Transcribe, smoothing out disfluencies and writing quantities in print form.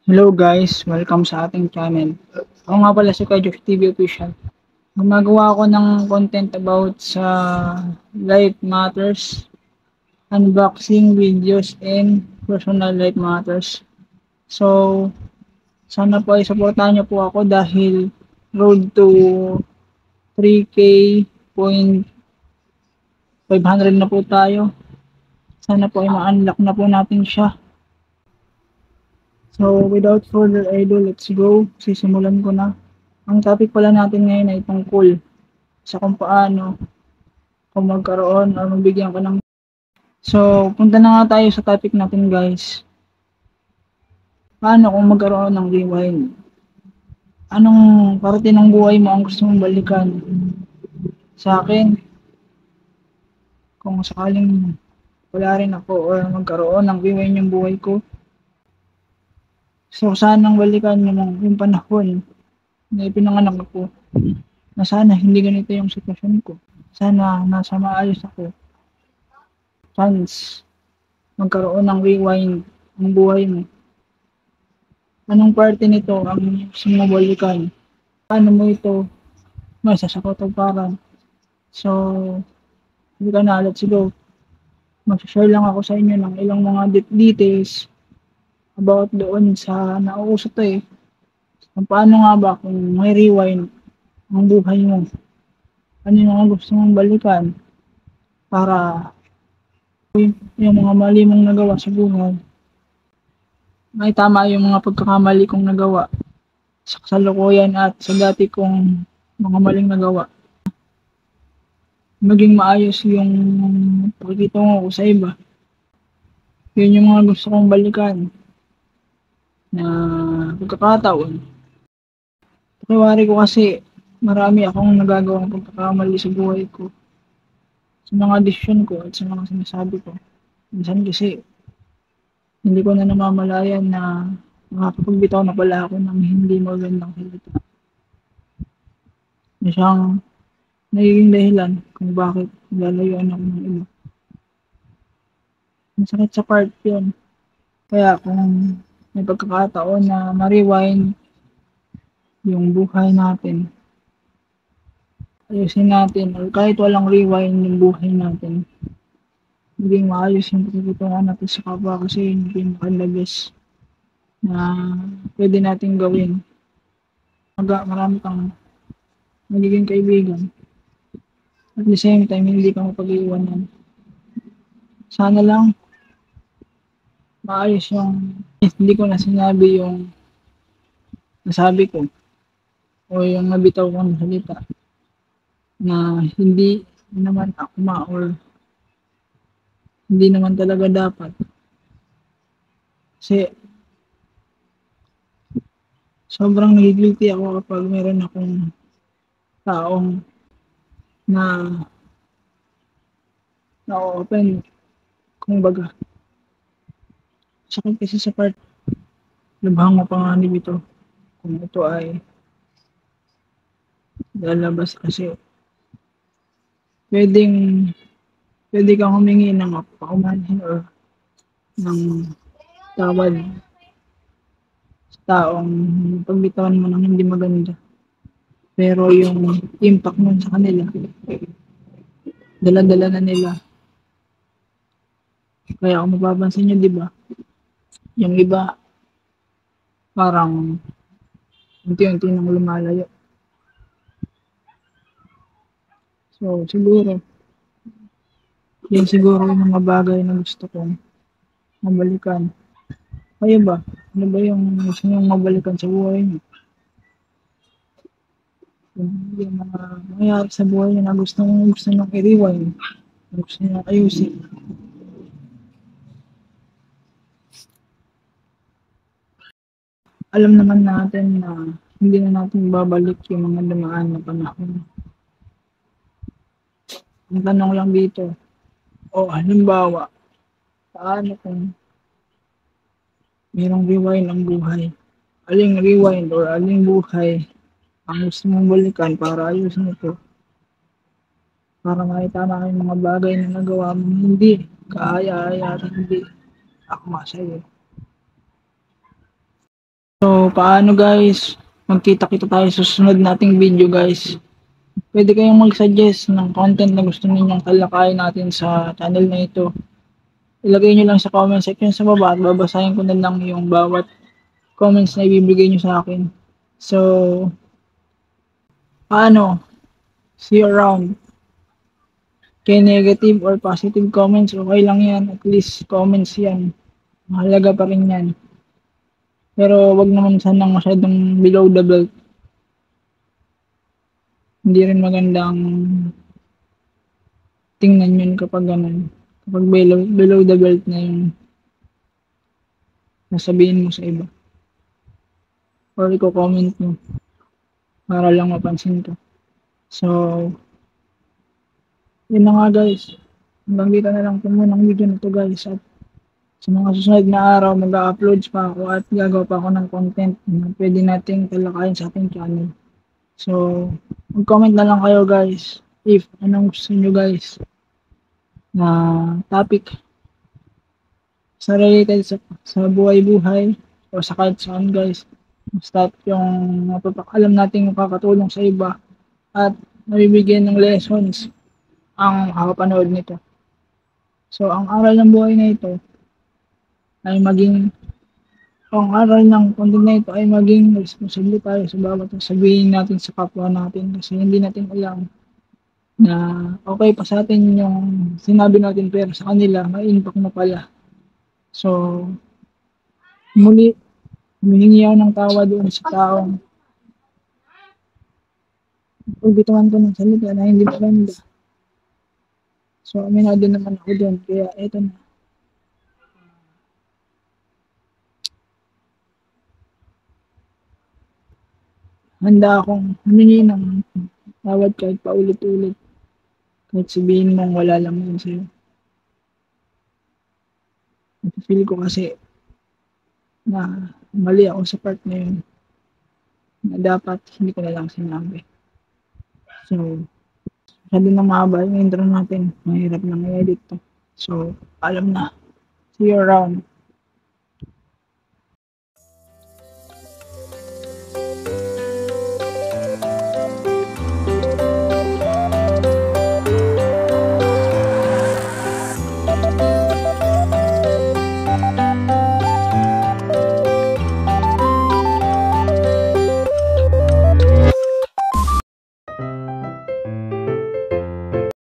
Hello guys, welcome sa ating channel. Ako nga pala si Kajok TV Official. Gumagawa ako ng content about sa life matters, unboxing videos, and personal life matters. So, sana po ay supportahan niyo po ako dahil road to 3K point 500 na po tayo. Sana po ay ma-unlock na po natin siya. So, without further ado, let's go. Sisimulan ko na. Ang topic pala natin ngayon ay tungkol sa kung paano kung magkaroon o mabigyan ka ng. So, punta na nga tayo sa topic natin guys. Paano kung magkaroon ng rewind? Anong parte ng buhay mo ang gusto mong balikan? Sa akin, kung sakaling wala rin ako or magkaroon ng rewind yung buhay ko, so sanang balikan yung panahon na ipinanganak ako, na sana hindi ganito yung sitwasyon ko. Sana nasa maayos ako. Chance magkaroon ng rewind ang buhay mo. Anong parte nito ang gusto mo balikan? Paano mo ito masasakatuparan? So, hindi ka na, let's go. Mag-share lang ako sa inyo ng ilang mga details about doon sa nauuso to eh. Kung paano nga ba kung may rewind ang buhay mo? Ano yung mga gusto mong balikan para yung mga mali mong nagawa sa buhay may tama yung mga pagkakamali kong nagawa sa kasalukuyan at sa dati kong mga maling nagawa. Maging maayos yung pagkitungo ko sa iba. Yun yung mga gusto kong balikan na pagkakataon. Pakiwari ko kasi marami akong nagagawang pagkakamali sa buhay ko. Sa mga desisyon ko at sa mga sinasabi ko. Minsan kasi hindi ko na namamalayan na makakapagbitaw na pala ako ng hindi magandang salita. Na siyang nagiging dahilan kung bakit lalayuan ako ng iba. Masakit sa part yun. Kaya kung may pagkakataon na ma-rewind yung buhay natin, ayusin natin, or kahit walang rewind yung buhay natin, maging maayos yung pagkikitungan natin sa kapwa kasi yung pinaka-the na pwede natin gawin. Marami kang magiging kaibigan. At the same time, hindi ka mapag-iwanan. Sana lang maayos yung hindi ko na sinabi yung nasabi ko o yung nabitaw kong salita na hindi naman akma or hindi naman talaga dapat. Kasi sobrang nagigilty ako kapag meron akong taong na na-open kung baga. Sakit kasi sa part labhang mapanganib ito kung ito ay lalabas kasi pwedeng pwede kang humingi ng paumanhin or ng tawad sa taong pagbitawan mo ng hindi maganda. Pero yung impact nun sa kanila, dala-dala na nila. Kaya kung mapapansin nyo, di ba? Yung iba, parang unti-unti nang lumalayo. So, siguro, yun siguro yung mga bagay na gusto kong mabalikan. Kayo ba? Ano ba yung gusto nyong mabalikan sa buhay niyo? Yung mga nangyayari sa buhay niyo na gusto nyong i-rewind, gusto nyong ayusin. Alam naman natin na hindi na natin babalik yung mga dumaan na panahon. Ang tanong lang dito, o halimbawa, paano kung mayroong rewind ang buhay? Aling rewind or aling buhay ang gusto mong balikan para ayusin ito? Para makitama yung mga bagay na nagawa mo hindi kaaya-aya at hindi akma sa'yo. So, paano guys? Magkita-kita tayo sa susunod nating video guys. Pwede kayong mag-suggest ng content na gusto ninyong talakayin natin sa channel na ito. Ilagay nyo lang sa comment section sa baba at babasahin ko na lang yung bawat comments na ibibigay nyo sa akin. So, paano? See you around. Kaya negative or positive comments, okay lang yan. At least comments yan. Mahalaga pa rin yan. Pero wag naman sanang masyadong below the belt. Hindi rin magandang tingnan yun kapag ganun. Kapag below the belt na yung nasabihin mo sa iba. Or i-comment mo para lang mapansin ka. So, yun na nga guys. Hanggang dito na lang po muna ang video na to guys. At sa mga susunod na araw, mag-uploads pa ako at gagawa pa ako ng content na pwede nating talakayin sa ating channel. So, mag-comment na lang kayo guys if anong gusto nyo guys na topic sa related sa buhay-buhay o sa kahit saan guys. Basta yung alam natin yung kakatulong sa iba at nabibigyan ng lessons ang makakapanood nito. So, ang aral ng buhay na ito ay ang aral ng content na ito ay maging responsable tayo sa bawat sabihin natin sa kapwa natin kasi hindi natin alam na okay pa sa atin yung sinabi natin pero sa kanila may impact na pala. So, muli, humihingi ako ng tawa doon sa taong pagbitawan ko ng salita na hindi maganda. So, aminado naman ako doon. Kaya, eto na. Handa akong humingi ng tawad kahit paulit-ulit. Kahit sabihin mong wala lang yun sa'yo. Feel ko kasi na mali ako sa part na yun. Na dapat hindi ko na lang sinabi. So, masyado na mahaba yung intro natin. Mahirap na i-edit to. So, alam na. See you around.